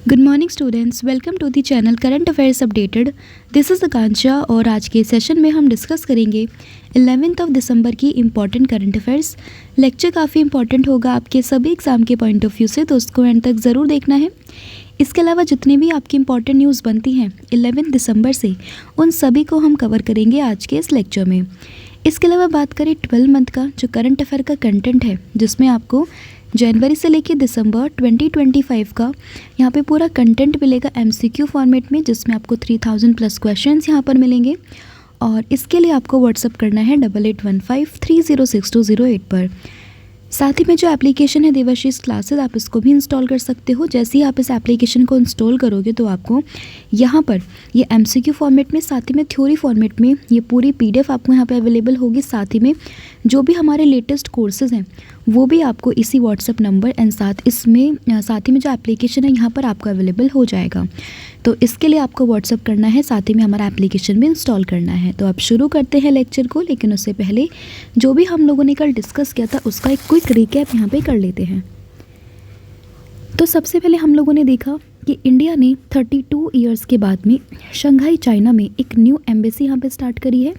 Good morning students, welcome to the channel current affairs updated. This is Akanksha और आज के session में हम डिस्कस करेंगे 11 दिसंबर की इम्पॉर्टेंट करंट अफेयर्स। लेक्चर काफ़ी इंपॉर्टेंट होगा आपके सभी एग्ज़ाम के पॉइंट ऑफ व्यू से, तो उसको एंड तक ज़रूर देखना है। इसके अलावा जितनी भी आपकी इंपॉर्टेंट न्यूज़ बनती हैं 11 दिसंबर से, उन सभी को हम कवर करेंगे आज के इस लेक्चर में। इसके अलावा बात करें 12 मंथ का जो करंट अफेयर का कंटेंट है, जिसमें आपको जनवरी से लेकर दिसंबर 2025 का यहाँ पे पूरा कंटेंट मिलेगा एमसीक्यू फॉर्मेट में, जिसमें आपको 3000+ क्वेश्चंस यहाँ पर मिलेंगे। और इसके लिए आपको व्हाट्सअप करना है 8815306208 पर। साथ ही में जो एप्लीकेशन है देवाशीष क्लासेस, आप इसको भी इंस्टॉल कर सकते हो। जैसे ही आप इस एप्लीकेशन को इंस्टॉल करोगे तो आपको यहाँ पर ये एमसीक्यू फॉर्मेट में, साथ ही में थ्योरी फॉर्मेट में ये पूरी पीडीएफ आपको यहाँ पे अवेलेबल होगी। साथ ही में जो भी हमारे लेटेस्ट कोर्सेज़ हैं वो भी आपको इसी व्हाट्सएप नंबर एंड साथ ही में जो एप्लीकेशन है यहाँ पर आपको अवेलेबल हो जाएगा। तो इसके लिए आपको व्हाट्सअप करना है, साथ ही में हमारा एप्लीकेशन भी इंस्टॉल करना है। तो अब शुरू करते हैं लेक्चर को, लेकिन उससे पहले जो भी हम लोगों ने कल डिस्कस किया था उसका एक क्विक रिकैप यहाँ पे कर लेते हैं। तो सबसे पहले हम लोगों ने देखा कि इंडिया ने 32 ईयर्स के बाद में शंघाई चाइना में एक न्यू एम्बेसी यहाँ पे स्टार्ट करी है।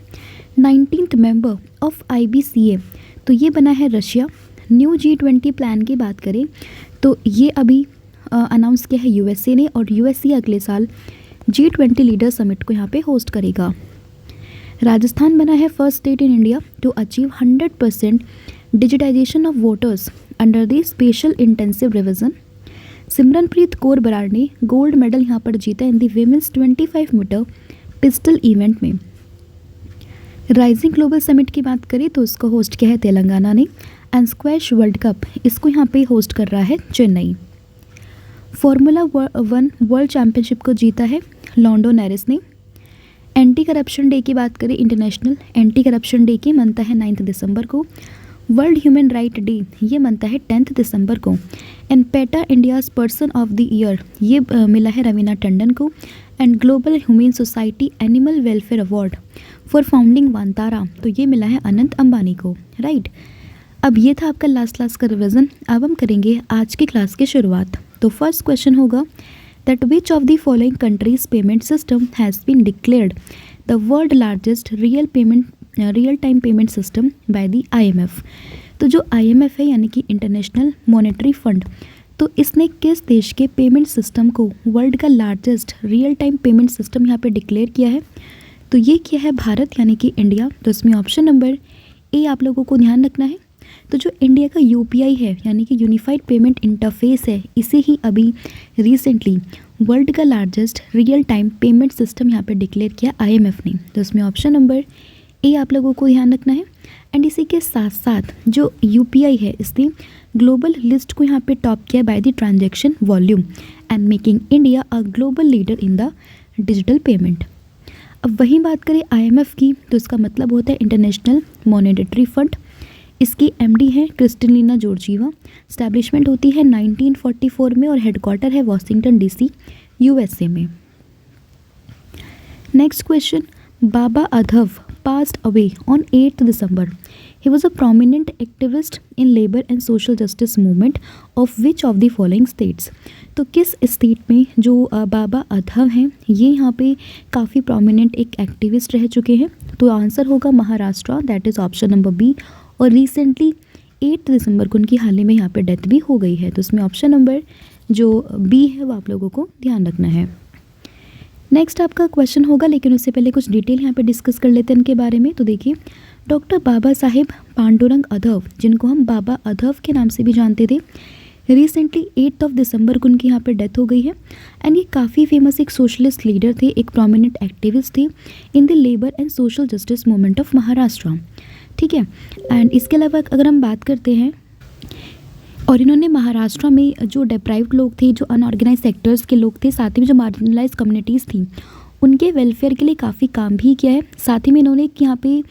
19th मेंबर ऑफ IBCA तो ये बना है रशिया। न्यू G20 प्लान की बात करें तो ये अभी अनाउंस किया है USA ने, और USA अगले साल G20 लीडर समिट को यहाँ पे होस्ट करेगा। राजस्थान बना है first state in India to achieve 100% digitisation of voters under the special intensive revision. Simranpreet Kaur Brar ने गोल्ड मेडल यहाँ पर जीता in the women's 25 metre pistol event में। राइजिंग ग्लोबल समिट की बात करें तो उसको होस्ट किया है तेलंगाना ने। एंड स्क्वैश वर्ल्ड कप इसको यहाँ पे होस्ट कर रहा है चेन्नई। फॉर्मूला 1 वर्ल्ड चैम्पियनशिप को जीता है लॉन्डो नेरिस ने। एंटी करप्शन डे की बात करें, इंटरनेशनल एंटी करप्शन डे की मनता है 9 दिसंबर को। वर्ल्ड ह्यूमन राइट डे ये मनता है 10 दिसंबर को। And PETA India's person of the year ये मिला है रवीना टंडन को। And global humane society animal welfare award for founding Vantara तो ये मिला है अनंत अंबानी को। राइट, अब ये था आपका लास्ट क्लास का रिवीजन। अब हम करेंगे आज की क्लास की शुरुआत। तो फर्स्ट क्वेश्चन होगा that which of the following countries payment system has been declared the world largest real time payment system by the IMF। तो जो IMF है यानी कि इंटरनेशनल मॉनेटरी फंड, तो इसने किस देश के पेमेंट सिस्टम को वर्ल्ड का largest real time payment system यहाँ पे डिक्लेयर किया है? तो ये किया है भारत यानी कि इंडिया। तो इसमें ऑप्शन नंबर ए आप लोगों को ध्यान रखना है। तो जो इंडिया का UPI है यानी कि यूनिफाइड पेमेंट इंटरफेस है, इसे ही अभी रिसेंटली वर्ल्ड का largest real time payment system यहाँ पे डिक्लेयर किया IMF ने। तो इसमें ऑप्शन नंबर ए आप लोगों को ध्यान रखना है। एंड इसी के साथ साथ जो UPI है इसने ग्लोबल लिस्ट को यहाँ पे टॉप किया by the transaction volume and making India a global leader in the digital payment. अब वहीं बात करें IMF की तो इसका मतलब होता है इंटरनेशनल मॉनेटरी फंड। इसकी MD है क्रिस्टलिना जॉर्जिवा। स्टैब्लिशमेंट होती है 1944 में और हेडक्वार्टर है वाशिंगटन DC USA में। Next question, Baba Adhav passed away on 8th December. He was a prominent activist in labor and social justice movement of which of the following states? तो किस state में जो बाबा अधव हैं ये यहाँ पे काफ़ी प्रोमिनेंट एक एक्टिविस्ट रह चुके हैं? तो आंसर होगा Maharashtra, that is option number B. और रिसेंटली 8 दिसंबर को उनकी हाल ही में यहाँ पे डेथ भी हो गई है। तो इसमें ऑप्शन नंबर जो बी है वो आप लोगों को ध्यान रखना है। नेक्स्ट आपका क्वेश्चन होगा, लेकिन उससे पहले कुछ डिटेल यहाँ पे डिस्कस कर लेते हैं इनके बारे में। तो देखिए, डॉक्टर बाबा साहेब पांडुरंग अधव, जिनको हम बाबा अधव के नाम से भी जानते थे, रिसेंटली 8 दिसंबर को उनकी यहाँ पे डेथ हो गई है। एंड ये काफ़ी फेमस एक सोशलिस्ट लीडर थे, एक प्रोमिनेंट एक्टिविस्ट थे in the labour and social justice movement of Maharashtra. ठीक है, एंड इसके अलावा अगर हम बात करते हैं, और इन्होंने महाराष्ट्र में जो डिप्राइव्ड लोग थे, जो अनऑर्गेनाइज सेक्टर्स के लोग थे, साथ ही में जो मार्जिनलाइज कम्युनिटीज़ थी, उनके वेलफेयर के लिए काफ़ी काम भी किया है। साथ ही में इन्होंने यहाँ पे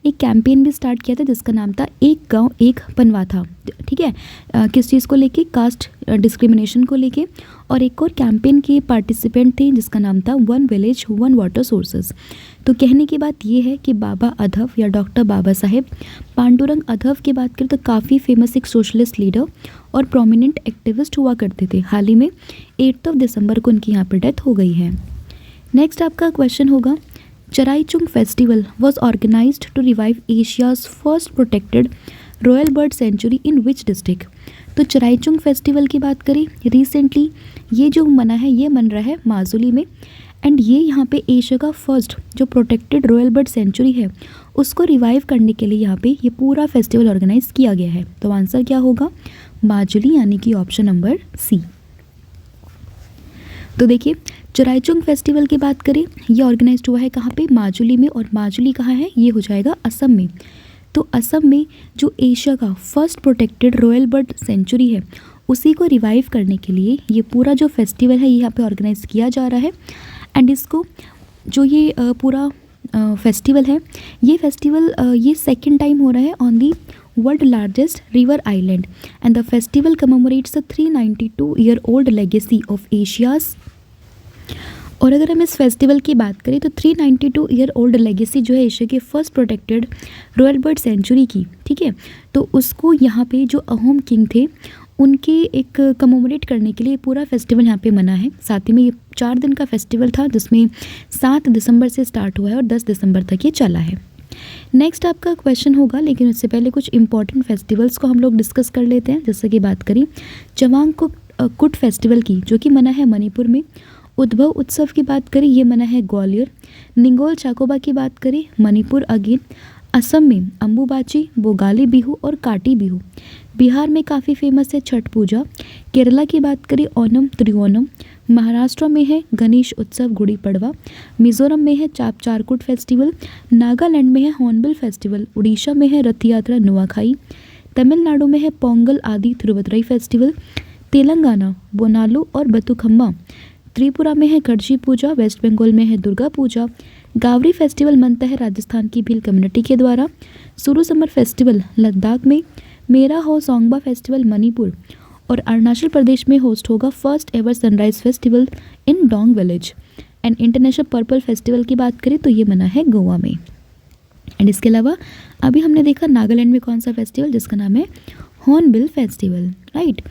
एक कैंपेन भी स्टार्ट किया था जिसका नाम था एक गांव एक पनवाथा, ठीक है, किस चीज़ को लेके, कास्ट डिस्क्रिमिनेशन को लेके। और एक और कैंपेन के पार्टिसिपेंट थे जिसका नाम था one village one water sources. तो कहने की बात ये है कि बाबा अधव या डॉक्टर बाबा साहेब पांडुरंग अधव की बात करें तो काफ़ी फेमस एक सोशलिस्ट लीडर और प्रोमिनेंट एक्टिविस्ट हुआ करते थे। हाल ही में 8 दिसंबर को उनकी यहाँ पर डेथ हो गई है। नेक्स्ट आपका क्वेश्चन होगा, Charaichung festival was organized to revive Asia's first protected royal bird sanctuary in which district. तो चराईचुंग फेस्टिवल की बात करें, रिसेंटली ये जो मना है ये मन रहा है माजुली में, एंड ये यहाँ पे एशिया का फर्स्ट जो प्रोटेक्टेड रॉयल बर्ड सेंचुरी है उसको रिवाइव करने के लिए यहाँ पे ये पूरा फेस्टिवल ऑर्गेनाइज किया गया है। तो आंसर क्या होगा, माजुली, यानी कि ऑप्शन नंबर सी। तो देखिए चराईचुंग फेस्टिवल की बात करें, ये ऑर्गेनाइज हुआ है कहाँ पे, माजुली में। और माजुली कहाँ है, ये हो जाएगा असम में। तो असम में जो एशिया का first protected royal bird century है उसी को रिवाइव करने के लिए ये पूरा जो फेस्टिवल है यहाँ पे ऑर्गेनाइज किया जा रहा है। एंड इसको जो ये पूरा फेस्टिवल है, ये फेस्टिवल ये सेकेंड टाइम हो रहा है on the world largest river island, and the festival commemorates the 392-year-old legacy of Asia's. और अगर हम इस फेस्टिवल की बात करें तो 392-year-old लेगेसी जो है एशिया के first protected royal bird century की, ठीक है, तो उसको यहाँ पे जो अहोम किंग थे उनके एक कमेमोरेट करने के लिए पूरा फेस्टिवल यहाँ पे मना है। साथ ही में ये 4 दिन का फेस्टिवल था जिसमें 7 दिसंबर से स्टार्ट हुआ है और 10 दिसंबर तक ये चला है। नेक्स्ट आपका क्वेश्चन होगा, लेकिन उससे पहले कुछ इंपॉर्टेंट फेस्टिवल्स को हम लोग डिस्कस कर लेते हैं। जैसे कि बात करें चवांग कुट फेस्टिवल की, जो कि मना है मणिपुर में। उद्भव उत्सव की बात करें, ये मना है ग्वालियर। निंगोल चाकोबा की बात करें, मणिपुर अगेन। असम में अम्बुबाची, बोगाली बिहू और काटी बिहू। बिहार में काफ़ी फेमस है छठ पूजा। केरला की बात करें ओनम त्रिओनम। महाराष्ट्र में है गणेश उत्सव गुड़ी पड़वा। मिजोरम में है चाप चारकुट फेस्टिवल। नागालैंड में है हॉर्नबिल फेस्टिवल। उड़ीसा में है रथ यात्रा नुआखाई। तमिलनाडु में है पोंगल आदि थिरुवतरई फेस्टिवल। तेलंगाना बोनालू और बतुखम्मा। त्रिपुरा में है गणेश पूजा। वेस्ट बंगाल में है दुर्गा पूजा। गावरी फेस्टिवल मनता है राजस्थान की भील कम्युनिटी के द्वारा। सुरु समर फेस्टिवल लद्दाख में। मेरा हो सोंगबा फेस्टिवल मणिपुर। और अरुणाचल प्रदेश में होस्ट होगा first ever sunrise festival in Dong village. And international purple festival की बात करें तो ये मना है गोवा में। एंड इसके अलावा अभी हमने देखा नागालैंड में कौन सा फेस्टिवल, जिसका नाम है हॉर्नबिल फेस्टिवल, राइट।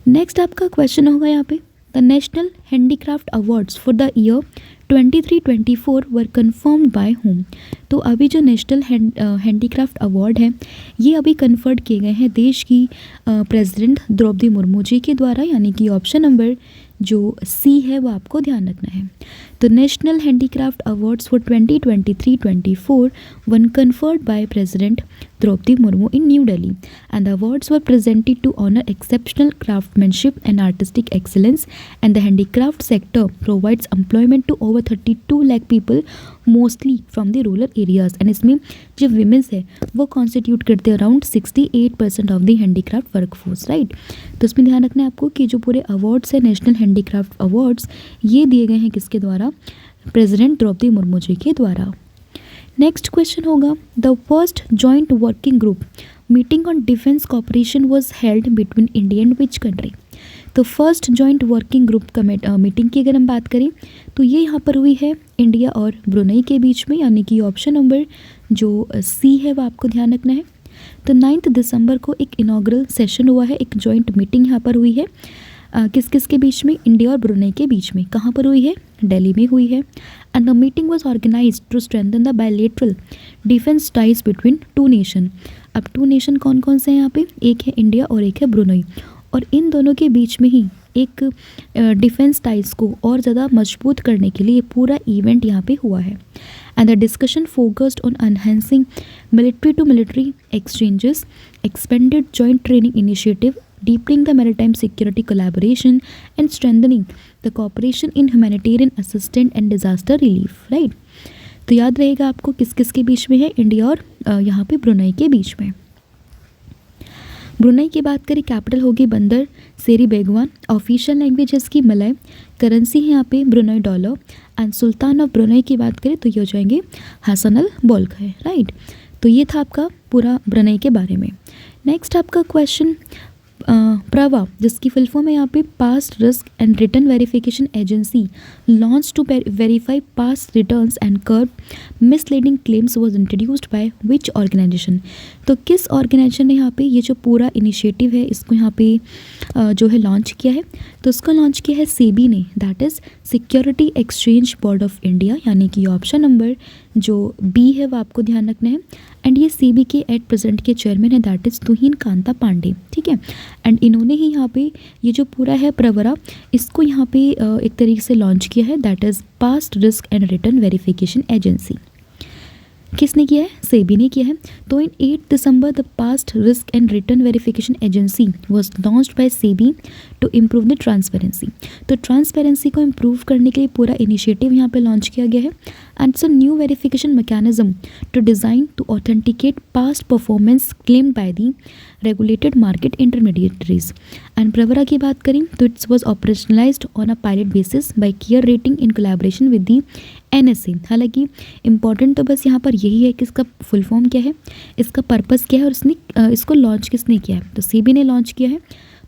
नेक्स्ट आपका क्वेश्चन होगा यहाँ पे, the national handicraft awards for the year 23-24 were confirmed by home. तो अभी जो नेशनल हैंडीक्राफ्ट अवार्ड है ये अभी कन्फर्ड किए गए हैं देश की प्रेसिडेंट द्रौपदी मुर्मू जी के द्वारा, यानी कि ऑप्शन नंबर जो सी है वो आपको ध्यान रखना है। तो national handicraft awards for 2023-24 won conferred by president Droupadi Murmu in New Delhi, and the awards were presented to honor exceptional craftsmanship and artistic excellence, and the handicraft sector provides employment to over 32 lakh people, mostly from the rural areas, and इसमें जो women's है वो constitute करते हैं around 68% of the handicraft workforce, right। तो इसमें ध्यान रखना है आपको कि जो पूरे अवार्ड्स है नेशनल हैंडीक्राफ्ट अवार्ड्स ये दिए गए हैं किसके द्वारा, प्रेसिडेंट द्रौपदी मुर्मू जी के द्वारा। नेक्स्ट क्वेश्चन होगा, the first joint working group meeting on defence cooperation was held between India and which country. तो फर्स्ट जॉइंट वर्किंग ग्रुप का मीटिंग की अगर हम बात करें तो ये यहाँ पर हुई है इंडिया और ब्रुनई के बीच में, यानी कि ऑप्शन नंबर जो सी है वो आपको ध्यान रखना है। तो 9 दिसंबर को एक इनॉग्रल सेशन हुआ है, एक जॉइंट मीटिंग यहाँ पर हुई है किस किस के बीच में, इंडिया और ब्रुनई के बीच में। कहाँ पर हुई है, दिल्ली में हुई है। And the meeting was organised to strengthen the bilateral defence ties between two nation. अब टू नेशन कौन कौन से हैं यहाँ पे, एक है इंडिया और एक है ब्रुनई, और इन दोनों के बीच में ही एक डिफेंस टाइज को और ज़्यादा मजबूत करने के लिए पूरा इवेंट यहाँ पे हुआ है। And the discussion focused on enhancing military to military exchanges, expanded joint training initiative, deepening the maritime security collaboration, and strengthening the cooperation in humanitarian assistance and disaster relief, right। तो याद रहेगा आपको किस किस के बीच में है, इंडिया और यहाँ पे ब्रुनई के बीच में। ब्रुनई की बात करें कैपिटल होगी बंदर सेरी बेगवान, ऑफिशियल लैंग्वेज है इसकी मलय, करेंसी है यहाँ पे Brunei dollar, and sultan of Brunei की बात करें तो ये हो जाएंगे हसन अल बोल्खर, राइट। तो ये था आपका पूरा ब्रुनई के बारे में। नेक्स्ट आपका क्वेश्चन प्रवा, जिसकी फुल फॉर्म है यहाँ पे past risk and return verification agency launch to verify past returns and curb misleading claims was introduced by which organization. तो किस ऑर्गेनाइजेशन ने यहाँ पे ये जो पूरा इनिशिएटिव है इसको यहाँ पे जो है लॉन्च किया है, तो इसको लॉन्च किया है सेबी ने, that is security exchange board of India, यानी कि ऑप्शन नंबर जो बी है वो आपको ध्यान रखना है। एंड ये सेबी के एट प्रेजेंट के चेयरमैन है, दैट इज़ तुहिन कांता पांडे, ठीक है। एंड इन्होंने ही यहाँ पे ये जो पूरा है प्रवरा इसको यहाँ पे एक तरीके से लॉन्च किया है, that is past risk and return verification agency. किसने किया है? सेबी ने किया है। तो in 8 December the past risk and return verification agency was launched by SEBI to improve the transparency. तो ट्रांसपेरेंसी को इम्प्रूव करने के लिए पूरा इनिशिएटिव यहाँ पे लॉन्च किया गया है। And it's a new verification mechanism to design to authenticate past performance claimed by the regulated market intermediaries. And PaRRVA की बात करें तो it's was operationalised on a pilot basis by CARE rating in collaboration with the NSA। हालांकि important तो बस यहाँ पर यही है कि इसका फुल फॉर्म क्या है, इसका पर्पस क्या है और इसने इसको लॉन्च किसने किया है। तो सेबी ने लॉन्च किया है।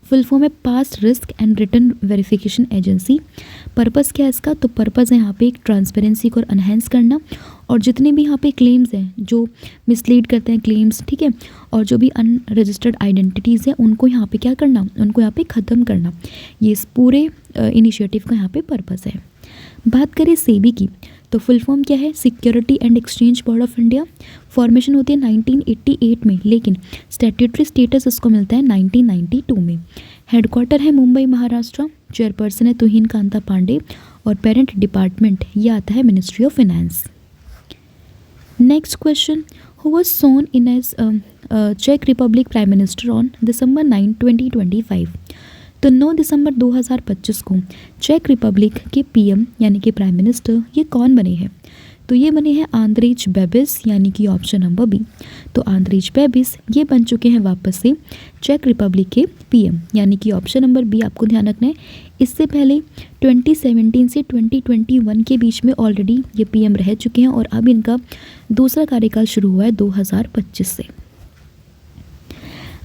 फुल फॉर्म है past risk and return verification agency. Purpose क्या है इसका? तो पर्पस है यहाँ पे एक ट्रांसपेरेंसी को एनहेंस करना और जितने भी यहाँ पे क्लेम्स हैं जो मिसलीड करते हैं क्लेम्स, ठीक है, और जो भी अनरजिस्टर्ड आइडेंटिटीज़ हैं उनको यहाँ पे क्या करना, उनको यहाँ पे ख़त्म करना। ये इस पूरे इनिशिएटिव का यहाँ पे पर्पस है। बात करें सेबी की तो फुल फॉर्म क्या है? Security and exchange board of India. Formation होती है 1988 में, लेकिन स्टैट्यूटरी स्टेटस इसको मिलता है 1992 में। हेडक्वार्टर है मुंबई महाराष्ट्र। चेयरपर्सन है तुहिन कांता पांडे और पेरेंट डिपार्टमेंट ये आता है ministry of finance. Next question, who was sworn in as चेक Republic prime minister on December 9, 2025। तो 9 दिसंबर 2025 को चेक रिपब्लिक के पीएम यानी कि प्राइम मिनिस्टर ये कौन बने हैं? तो ये बने हैं आंद्रेज बेबिस, यानी कि ऑप्शन नंबर बी। तो आंद्रेज बेबिस ये बन चुके हैं वापस से चेक रिपब्लिक के पीएम, यानी कि ऑप्शन नंबर बी आपको ध्यान रखना है। इससे पहले 2017 से 2021 के बीच में ऑलरेडी ये पीएम रह चुके हैं और अब इनका दूसरा कार्यकाल शुरू हुआ है 2025 से।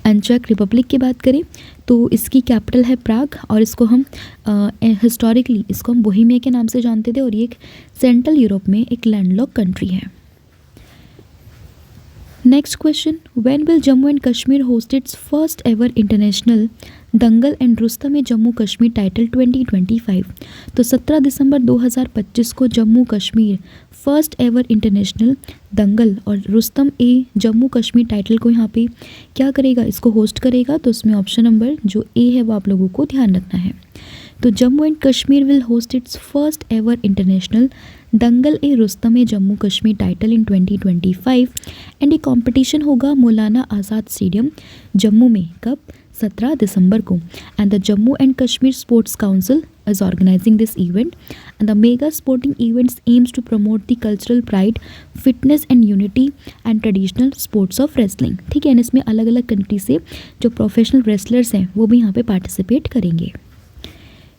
एंड चेक रिपब्लिक की बात करें तो इसकी कैपिटल है प्राग और इसको हम हिस्टोरिकली इसको हम बोहेमिया के नाम से जानते थे और ये एक सेंट्रल यूरोप में एक लैंडलॉक कंट्री है। Next question, when will Jammu and Kashmir host its first ever international dangal and Rustam e Jammu Kashmir title 2025। तो 17 दिसंबर 2025 को Jammu Kashmir first ever international dangal और रुस्तम ए जम्मू कश्मीर टाइटल को यहाँ पे क्या करेगा, इसको होस्ट करेगा। तो उसमें ऑप्शन नंबर जो ए है वो आप लोगों को ध्यान रखना है। तो Jammu and Kashmir will host its first ever international Dangal A Rustam e Jammu Kashmir title in 2025 and ये कॉम्पिटिशन होगा मौलाना आज़ाद स्टेडियम जम्मू में। कब? 17 दिसंबर को। And the Jammu and Kashmir sports council is organizing this event and the mega sporting events aims to promote the cultural pride, fitness and unity and traditional sports of wrestling। ठीक है, इसमें अलग अलग कंट्री से जो प्रोफेशनल रेसलर्स हैं वो भी यहाँ पे पार्टिसिपेट करेंगे।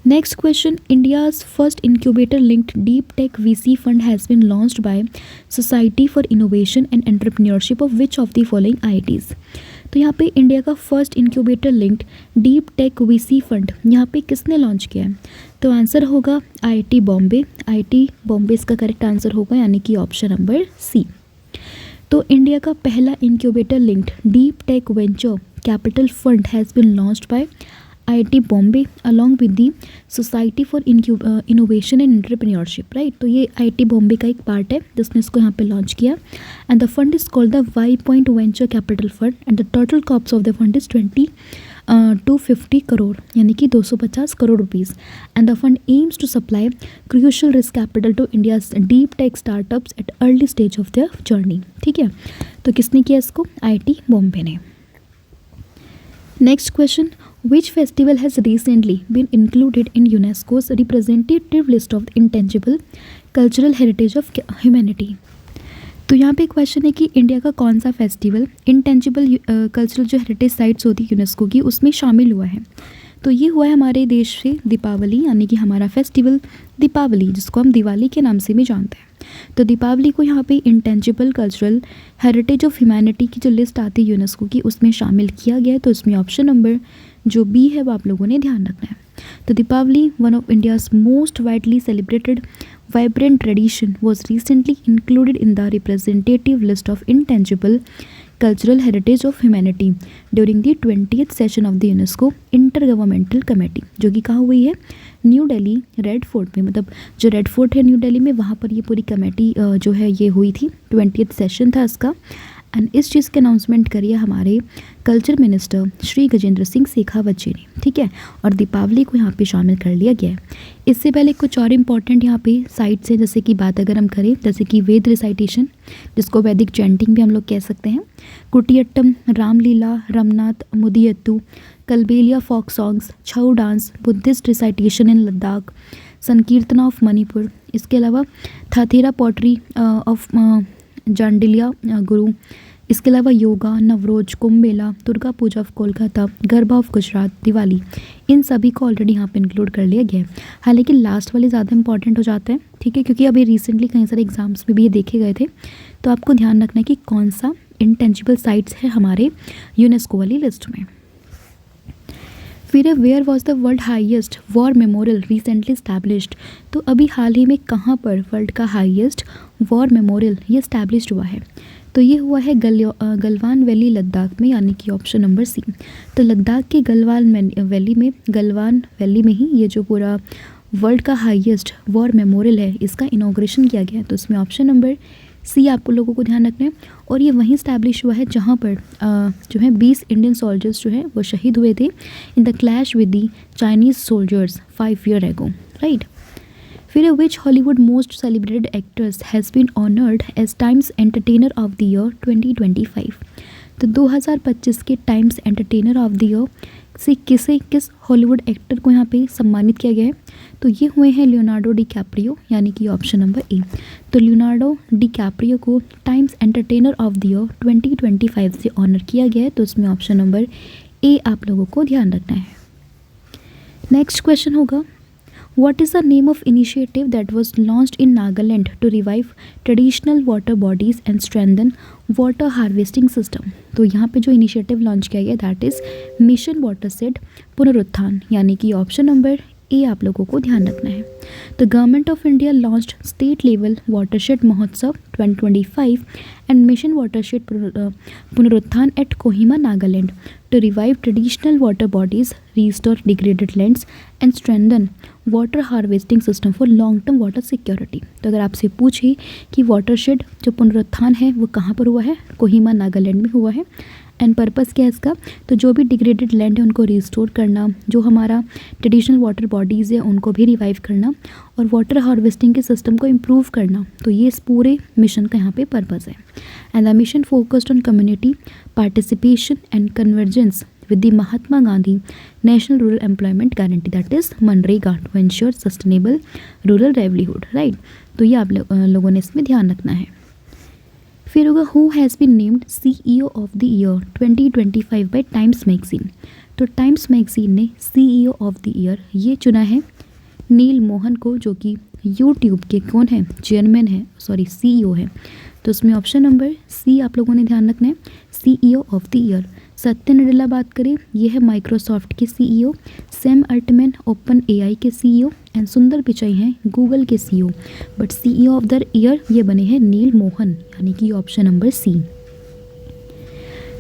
Next question, India's first incubator linked deep tech VC fund has been launched by society for innovation and entrepreneurship of which of the following IITs। तो यहाँ पे इंडिया का first incubator linked deep tech VC fund यहाँ पे किसने launch किया है? तो आंसर होगा IIT बॉम्बे। IIT बॉम्बे इसका करेक्ट आंसर होगा, यानी कि ऑप्शन नंबर सी। तो इंडिया का पहला incubator linked deep tech venture capital fund has been launched by IIT Bombay along with the society for innovation and entrepreneurship, right. तो ये IIT बॉम्बे का एक पार्ट है जिसने इसको यहाँ पे लॉन्च किया। And the fund is called the Y point venture capital fund and the total cost of the fund is 250 crore, यानी कि 250 crore rupees. And the fund aims to supply crucial risk capital to India's deep tech startups at early stage of their journey. ठीक है, तो किसने किया इसको? IIT Bombay ने। Next question, which festival has recently been included in UNESCO's representative list of intangible cultural heritage of humanity। तो यहाँ पे क्वेश्चन है कि इंडिया का कौन सा फेस्टिवल इंटेंजिबल कल्चरल जो हेरिटेज साइट्स होती है यूनेस्को की उसमें शामिल हुआ है। तो ये हुआ है हमारे देश से दीपावली, यानी कि हमारा फेस्टिवल दीपावली, जिसको हम दिवाली के नाम से भी जानते हैं। तो दीपावली को यहाँ पे intangible cultural heritage of humanity की जो लिस्ट आती है यूनेस्को की उसमें शामिल किया गया है। तो इसमें ऑप्शन नंबर जो बी है वो आप लोगों ने ध्यान रखना है। तो Deepavali, one of India's most widely celebrated vibrant tradition, was recently included in the representative list of intangible cultural heritage of humanity during the 20th session of the UNESCO Intergovernmental Committee, जो कि कहाँ हुई है, न्यू दिल्ली रेड फोर्ट में। मतलब जो red fort है new Delhi में, वहाँ पर ये पूरी कमेटी जो है ये हुई थी, 20th सेशन था इसका। एंड इस चीज़ के अनाउंसमेंट करिए हमारे कल्चर मिनिस्टर श्री गजेंद्र सिंह शेखावत जी ने, ठीक है। और दीपावली को यहाँ पे शामिल कर लिया गया है। इससे पहले कुछ और इम्पॉर्टेंट यहाँ पे साइट्स हैं, जैसे कि बात अगर हम करें, जैसे कि वेद रिसाइटेशन, जिसको वैदिक चैंटिंग भी हम लोग कह सकते हैं, Kutiyattam, Ramlila, Ramman, Mudiyettu, Kalbelia folk songs, Chhau dance, Buddhist recitation in Ladakh, Sankirtana of Manipur, इसके अलावा थाथेरा पॉटरी ऑफ जांडिलिया गुरु, इसके अलावा योगा, नवरोज, कुंभ मेला, दुर्गा पूजा ऑफ कोलकाता, गरबा ऑफ गुजरात, दिवाली, इन सभी को ऑलरेडी यहाँ पे इंक्लूड कर लिया गया है। हालांकि लास्ट वाले ज़्यादा इंपॉर्टेंट हो जाते हैं, ठीक है, क्योंकि अभी रिसेंटली कई सारे एग्जाम्स में भी ये देखे गए थे। तो आपको ध्यान रखना है कि कौन सा इंटेंजिबल साइट्स है हमारे यूनेस्को वाली लिस्ट में। फिर where was the world highest war memorial recently established. तो अभी हाल ही में कहाँ पर वर्ल्ड का हाईएस्ट वॉर मेमोरियल ये स्टैब्लिश्ड हुआ है, तो ये हुआ है गलवान वैली लद्दाख में, यानी कि ऑप्शन नंबर सी। तो लद्दाख के गलवान वैली में ही ये जो पूरा वर्ल्ड का हाईएस्ट वॉर मेमोरियल है इसका इनॉग्रेशन किया गया है। तो इसमें ऑप्शन नंबर सी आप लोगों को ध्यान रखना है। और ये वहीं स्टैब्लिश हुआ है जहाँ पर जो है 20 इंडियन सोल्जर्स जो है वो शहीद हुए थे in the clash with the Chinese soldiers 5 years ago, right. फिर which Hollywood most celebrated actors has been honoured as Times entertainer of the year 2025। तो 2025 के Times entertainer of the year से किस हॉलीवुड एक्टर को यहाँ पे सम्मानित किया गया है, तो ये हुए हैं लियोनार्डो डी कैप्रियो, यानी कि ऑप्शन नंबर ए। तो लियोनार्डो डी कैप्रियो को times entertainer of the year 2025 से ऑनर किया गया है। तो इसमें ऑप्शन नंबर ए आप लोगों को ध्यान रखना है। नेक्स्ट क्वेश्चन होगा, What is the name of initiative that was launched in Nagaland to revive traditional water bodies and strengthen water harvesting system? तो यहाँ पे जो इनिशिएटिव लॉन्च किया गया दैट इज़ मिशन वाटरशेड पुनरुत्थान, यानी कि ऑप्शन नंबर ए आप लोगों को ध्यान रखना है। तो government of India launched state level watershed Mahotsav 2025 and mission watershed Punarutthan at Kohima Nagaland to revive traditional water bodies, restore degraded lands and strengthen water harvesting system for long term water security। तो अगर आपसे पूछे कि वाटरशेड जो पुनरुत्थान है वो कहाँ पर हुआ है, कोहिमा नागालैंड में हुआ है। एंड पर्पस क्या है इसका, तो जो भी डिग्रेडेड लैंड है उनको रिस्टोर करना, जो हमारा ट्रेडिशनल वाटर बॉडीज़ है उनको भी रिवाइव करना और वाटर हार्वेस्टिंग के सिस्टम को इम्प्रूव करना। तो ये इस पूरे मिशन का यहाँ पे पर्पस है। And the mission focused on community participation and convergence with the Mahatma Gandhi National Rural Employment Guarantee, that is MNREGA, to ensure sustainable rural livelihood, right। तो ये आप लोगों ने इसमें ध्यान रखना है। फिर होगा who has been named CEO of the year 2025 by Times magazine. तो टाइम्स मैगजीन ने CEO ऑफ द ईयर ये चुना है नील मोहन को, जो कि यूट्यूब के कौन है, चेयरमैन है, सॉरी CEO है। तो इसमें ऑप्शन नंबर सी आप लोगों ने ध्यान रखना है, CEO ऑफ द ईयर। सत्य नडेला बात करें, ये है माइक्रोसॉफ्ट के CEO, Sam Altman open AI के CEO एंड सुंदर पिचाई हैं गूगल के CEO, but CEO of the year ये बने हैं नील मोहन, यानी कि option number C.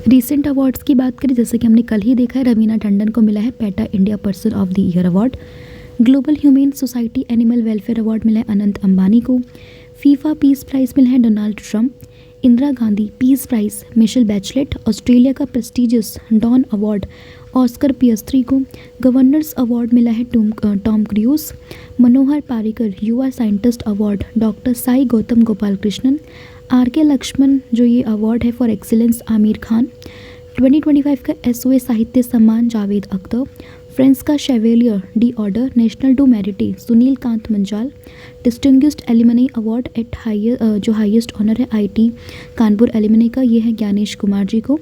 Recent awards की बात करें, जैसे कि हमने कल ही देखा है रवीना टंडन को मिला है PETA India person of the year award. Global humane society animal welfare award मिला है अनंत अंबानी को। फीफा पीस प्राइज़ मिला है Donald Trump. Indira Gandhi peace prize Michelle Bachelet. Australia का prestigious Don award Oscar Piastri को। गवर्नर्स अवार्ड मिला है Tom cruise. Manohar Parrikar Yuva scientist award doctor Sai Gautam Gopal Krishnan. RK Laxman जो ये अवार्ड है फॉर एक्सीलेंस आमिर खान। 2025 का SOA Sahitya Samman Javed Akhtar. France Chevalier de Order National du Merite Sunil Kant Munjal. Distinguished alumni award at जो highest honour है आईटी कानपुर एलिमनी का, ये है ज्ञानेश कुमार जी को।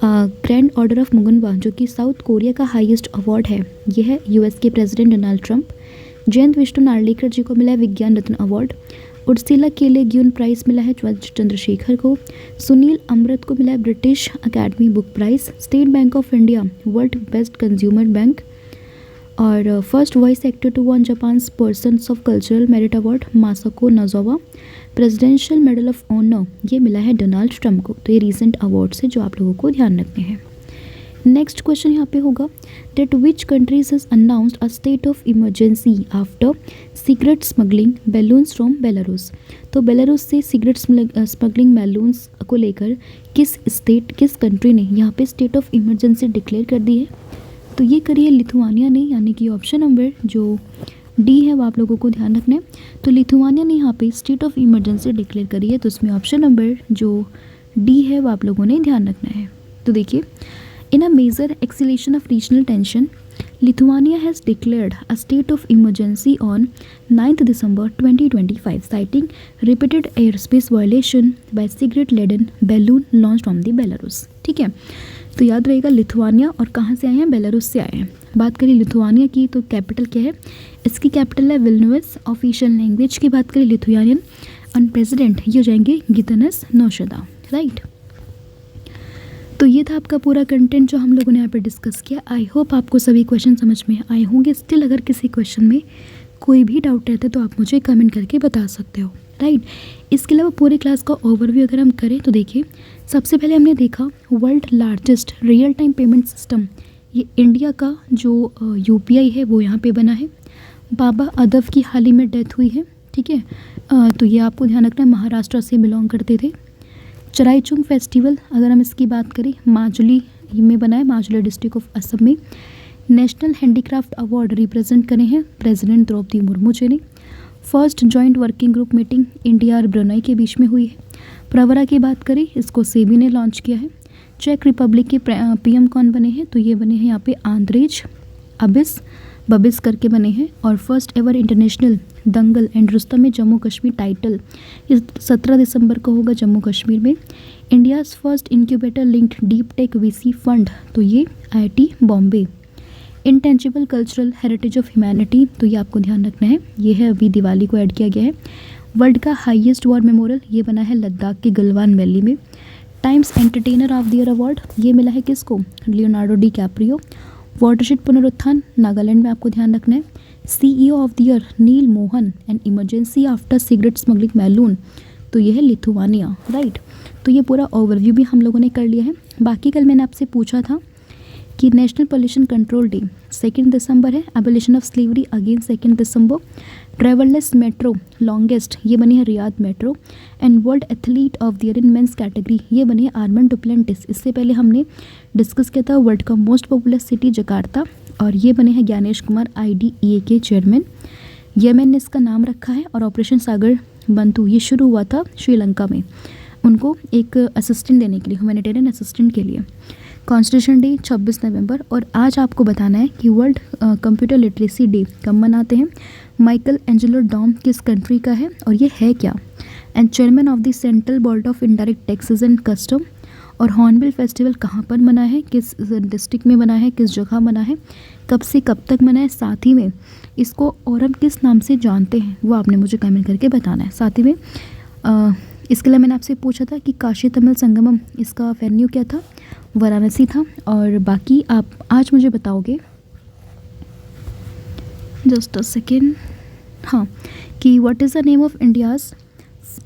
ग्रैंड ऑर्डर ऑफ मुगनवा जो कि साउथ कोरिया का हाईएस्ट अवार्ड है, ये है यूएस के president Donald Trump. Jayant Vishnu Narlikar ji को मिला है विज्ञान रत्न अवार्ड। उर्सिला केले ग्यून प्राइज़ मिला है चंद्रशेखर को। सुनील अमृत को मिला है British academy book prize. State Bank of India world best consumer bank. और first voice actor to win Japan's persons of cultural merit award Masako Nozawa. Presidential medal of honour ये मिला है डोनाल्ड ट्रंप को। तो ये recent awards है जो आप लोगों को ध्यान रखने हैं। नेक्स्ट क्वेश्चन यहाँ पे होगा that which countries has announced a state of emergency after cigarette smuggling balloons from Belarus. तो बेलारूस से सिगरेट स्मगलिंग बैलून्स को लेकर किस कंट्री ने यहाँ पे स्टेट ऑफ इमरजेंसी डिक्लेयर कर दी है? तो ये करी है लिथुआनिया ने, यानी कि ऑप्शन नंबर जो डी है वो आप लोगों को ध्यान रखना है। तो लिथुआनिया ने यहाँ पे स्टेट ऑफ इमरजेंसी डिक्लेयर करी है, तो उसमें ऑप्शन नंबर जो डी है वो आप लोगों ने ध्यान रखना है। तो देखिए, in a major escalation of regional tension, Lithuania has declared a state of emergency on 9th December 2025, citing repeated airspace violation by cigarette-laden balloon launched from the Belarus। ठीक है, तो याद रहेगा लिथुआनिया और कहाँ से आए हैं? बेलारूस से आए हैं। बात करें लिथुआनिया की तो कैपिटल क्या है? इसकी कैपिटल है विल्नुअस। ऑफिशियल लैंग्वेज की बात करें लिथुआनियन। और प्रेसिडेंट ये हो जाएंगे गितानस नौशेदा, राइट। तो ये था आपका पूरा कंटेंट जो हम लोगों ने यहाँ पे डिस्कस किया। आई होप आपको सभी क्वेश्चन समझ में आए होंगे। स्टिल अगर किसी क्वेश्चन में कोई भी डाउट रहता है तो आप मुझे कमेंट करके बता सकते हो, राइट। इसके अलावा पूरी क्लास का ओवरव्यू अगर हम करें तो देखिए, सबसे पहले हमने देखा world largest real time payment system, ये इंडिया का जो यूपीआई है वो यहाँ पे बना है। बाबा अदब की हाल ही में डेथ हुई है, ठीक है, तो ये आपको ध्यान रखना है, महाराष्ट्र से बिलोंग करते थे। चराईचुंग फेस्टिवल अगर हम इसकी बात करें माजुली में बना है, माजुली डिस्ट्रिक्ट ऑफ असम में। नेशनल हैंडीक्राफ्ट अवार्ड रिप्रेजेंट करे हैं प्रेसिडेंट द्रौपदी मुर्मू जी ने। First joint working group meeting India और ब्रुनेई के बीच में हुई है। प्रवरा की बात करें, इसको सेबी ने लॉन्च किया है। चेक रिपब्लिक के पीएम कौन बने हैं? तो ये बने हैं यहाँ पे आंद्रेज बबिस करके बने हैं। और first ever international dangal and Rustam में जम्मू कश्मीर टाइटल इस 17 दिसंबर को होगा जम्मू कश्मीर में। India's first incubator linked deep take VC fund, तो ये IIT Bombay. Intangible cultural heritage of humanity, तो ये आपको ध्यान रखना है, ये है अभी दिवाली को ऐड किया गया है। वर्ल्ड का हाईएस्ट वॉर मेमोरियल ये बना है लद्दाख के गलवान वैली में। Times entertainer of the year award ये मिला है किसको? Leonardo D Caprio. वाटरशेड पुनरुत्थान नागालैंड में आपको ध्यान रखना है। CEO of the year Neel Mohan and emergency after cigarette smuggling balloon, तो ये है लिथुआनिया, राइट। तो ये पूरा ओवरव्यू भी हम लोगों ने कर लिया है। बाकी कल मैंने आपसे पूछा था कि नेशनल पोल्यूशन कंट्रोल डे 2 दिसंबर है। एबोलिशन ऑफ स्लेवरी अगेन 2 दिसंबर। ट्रेवललेस मेट्रो लॉन्गेस्ट ये बनी है Riyadh metro. And world athlete of the year in men's category ये बनी है आर्मन डुप्लेंटिस। इससे पहले हमने डिस्कस किया था वर्ल्ड का मोस्ट पॉपुलस सिटी जकार्ता, और ये बने हैं ज्ञानेश कुमार IDEA के चेयरमैन। यमन ने इसका नाम रखा है। और ऑपरेशन सागर बंधु ये शुरू हुआ था श्रीलंका में, उनको एक असिस्टेंट देने के लिए, ह्यूमैनिटेरियन असिस्टेंट के लिए। कॉन्स्टिट्यूशन डे 26 नवंबर। और आज आपको बताना है कि वर्ल्ड कंप्यूटर लिटरेसी डे कब मनाते हैं। माइकल एंजेलो डॉम किस कंट्री का है और ये है क्या? And chairman of the central board of indirect taxes and custom. और हॉर्नबिल फेस्टिवल कहाँ पर मना है, किस डिस्ट्रिक्ट में मना है, किस जगह मना है, कब से कब तक मना है, साथ ही में इसको और हम किस नाम से जानते हैं वो आपने मुझे कमेंट करके बताना है। साथ ही में इसके लिए मैंने आपसे पूछा था कि काशी तमिल संगमम इसका वेन्यू क्या था, वाराणसी था। और बाकी आप आज मुझे बताओगे, जस्ट अ सेकेंड, हाँ, कि what is the name of India's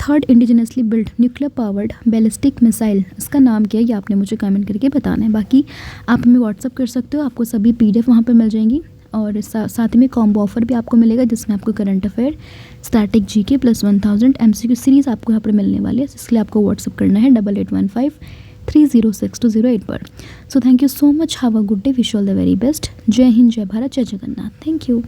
third indigenously build nuclear powered ballistic missile, इसका नाम क्या है ये आपने मुझे कमेंट करके बताना है। बाकी आप हमें व्हाट्सअप कर सकते हो, आपको सभी PDF वहाँ पर मिल जाएंगी। और साथ ही में कॉम्बो ऑफर भी आपको मिलेगा जिसमें आपको current affair, static GK plus 1000 MCQ series आपको यहाँ पर मिलने वाली है। इसलिए आपको व्हाट्सअप करना है 8815306208 पर। So thank you so much, have a good day, wish all the very best. जय हिंद, जय भारत, जय जगन्नाथ, थैंक यू।